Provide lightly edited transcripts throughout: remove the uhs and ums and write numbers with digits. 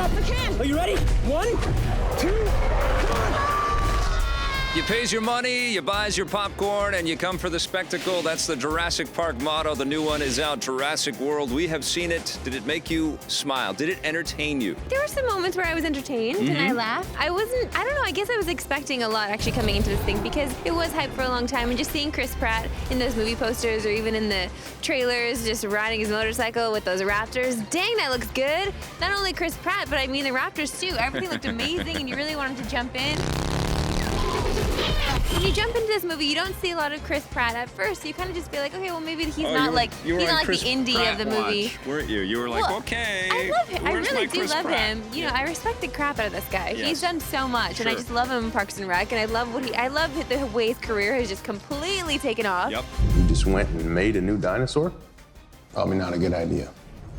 off the can. Are you ready? 1, 2, come on. You pays your money, you buys your popcorn, and you come for the spectacle. That's the Jurassic Park motto. The new one is out, Jurassic World. We have seen it. Did it make you smile? Did it entertain you? There were some moments where I was entertained and I laughed. I don't know, I guess I was expecting a lot actually coming into this thing because it was hyped for a long time, and just seeing Chris Pratt in those movie posters or even in the trailers just riding his motorcycle with those raptors. Dang, that looks good. Not only Chris Pratt, but I mean the raptors too. Everything looked amazing and you really wanted to jump in. When you jump into this movie, you don't see a lot of Chris Pratt at first. So you kind of just feel like, okay, well maybe he's not like the indie of the movie. Weren't you? You were like, well, okay. I love him. I really do love Pratt? him. You know, I respect the crap out of this guy. Yes. He's done so much, and I just love him in Parks and Rec, and I love the way his career has just completely taken off. Yep. You just went and made a new dinosaur? Probably not a good idea.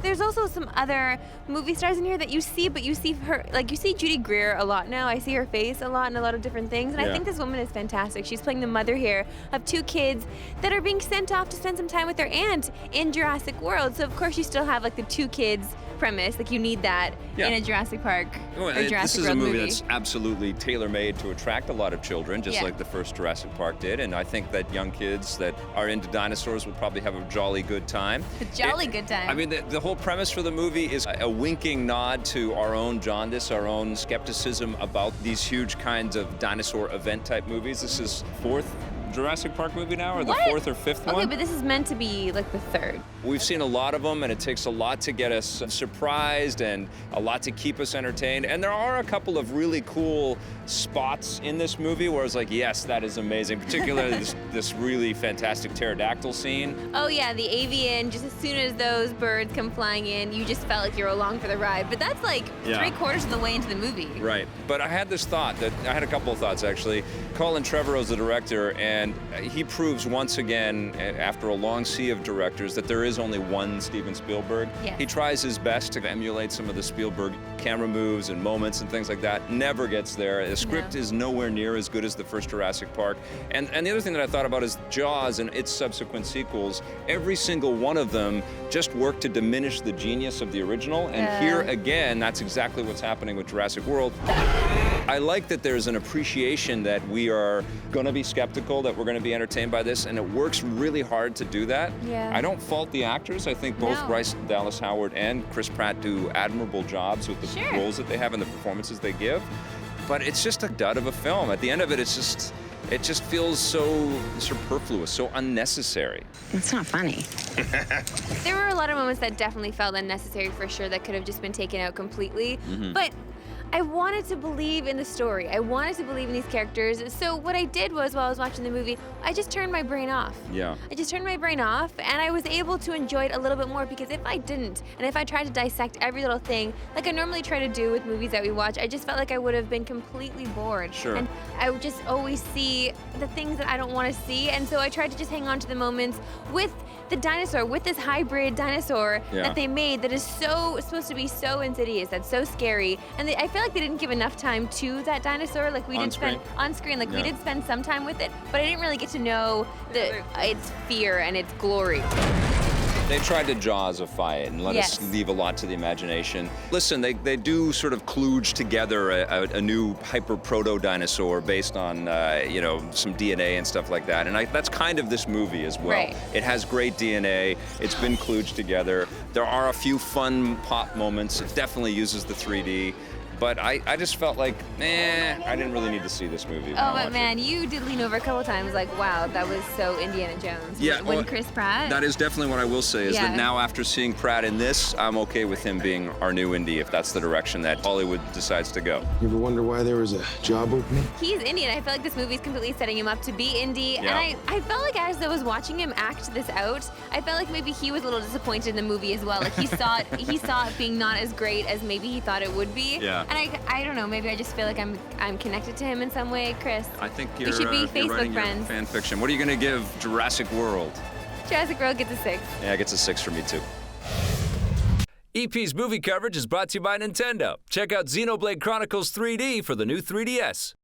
There's also some other movie stars in here that you see, but you see her, like you see Judy Greer a lot now. I see her face a lot in a lot of different things, and I think this woman is fantastic. She's playing the mother here of 2 kids that are being sent off to spend some time with their aunt in Jurassic World. So of course you still have like the 2 kids premise, like you need that in a Jurassic Park or Jurassic This is World a movie that's absolutely tailor-made to attract a lot of children, just like the first Jurassic Park did, and I think that young kids that are into dinosaurs will probably have a jolly good time. Good time. I mean, the whole premise for the movie is a winking nod to our own jaundice, our own skepticism about these huge kinds of dinosaur event-type movies. This is 4th Jurassic Park movie now, or the 4th or 5th one? Okay, but this is meant to be like the 3rd. We've seen a lot of them, and it takes a lot to get us surprised and a lot to keep us entertained. And there are a couple of really cool spots in this movie where I was like, yes, that is amazing. Particularly this really fantastic pterodactyl scene. Oh yeah, the avian, just as soon as those birds come flying in, you just felt like you were along for the ride. But that's like 3/4 of the way into the movie. Right. But I had this thought, I had a couple of thoughts actually. Colin Trevorrow's the director, and he proves once again, after a long sea of directors, that there is only one Steven Spielberg. Yes. He tries his best to emulate some of the Spielberg camera moves and moments and things like that. Never gets there. The script is nowhere near as good as the first Jurassic Park. And the other thing that I thought about is Jaws and its subsequent sequels. Every single one of them just worked to diminish the genius of the original. And here again, that's exactly what's happening with Jurassic World. I like that there's an appreciation that we are going to be skeptical, that we're going to be entertained by this, and it works really hard to do that. Yeah. I don't fault the actors. I think both Bryce Dallas Howard and Chris Pratt do admirable jobs with the roles that they have and the performances they give. But it's just a dud of a film. At the end of it, it just feels so superfluous, so unnecessary. It's not funny. There were a lot of moments that definitely felt unnecessary for sure, that could have just been taken out completely. But I wanted to believe in the story. I wanted to believe in these characters. So what I did was, while I was watching the movie, I just turned my brain off. Yeah. I just turned my brain off, and I was able to enjoy it a little bit more, because if I didn't, and if I tried to dissect every little thing, like I normally try to do with movies that we watch, I just felt like I would have been completely bored. Sure. And I would just always see the things that I don't want to see, and so I tried to just hang on to the moments with the dinosaur, with this hybrid dinosaur that they made that is supposed to be so insidious, that's so scary. And I feel like they didn't give enough time to that dinosaur. Like we did spend on screen, like we did spend some time with it, but I didn't really get to know its fear and its glory. They tried to Jaws-ify it and let us leave a lot to the imagination. Listen, they do sort of kludge together a new hyper-proto-dinosaur based on, some DNA and stuff like that. And that's kind of this movie as well. Right. It has great DNA. It's been kludged together. There are a few fun pop moments. It definitely uses the 3D. But I just felt like, I didn't really need to see this movie. Oh, but man, you did lean over a couple times like, wow, that was so Indiana Jones. Yeah. When Chris Pratt. That is definitely what I will say, is that now after seeing Pratt in this, I'm okay with him being our new Indy, if that's the direction that Hollywood decides to go. You ever wonder why there was a job opening? He's Indian. I feel like this movie's completely setting him up to be Indy. And I felt like as I was watching him act this out, I felt like maybe he was a little disappointed in the movie as well. Like he saw it being not as great as maybe he thought it would be. Yeah. And I don't know, maybe I just feel like I'm connected to him in some way. Chris, I think we you're, should be you're Facebook writing friends. your fan fiction. What are you going to give Jurassic World? Jurassic World gets a 6. Yeah, it gets a 6 for me too. EP's movie coverage is brought to you by Nintendo. Check out Xenoblade Chronicles 3D for the new 3DS.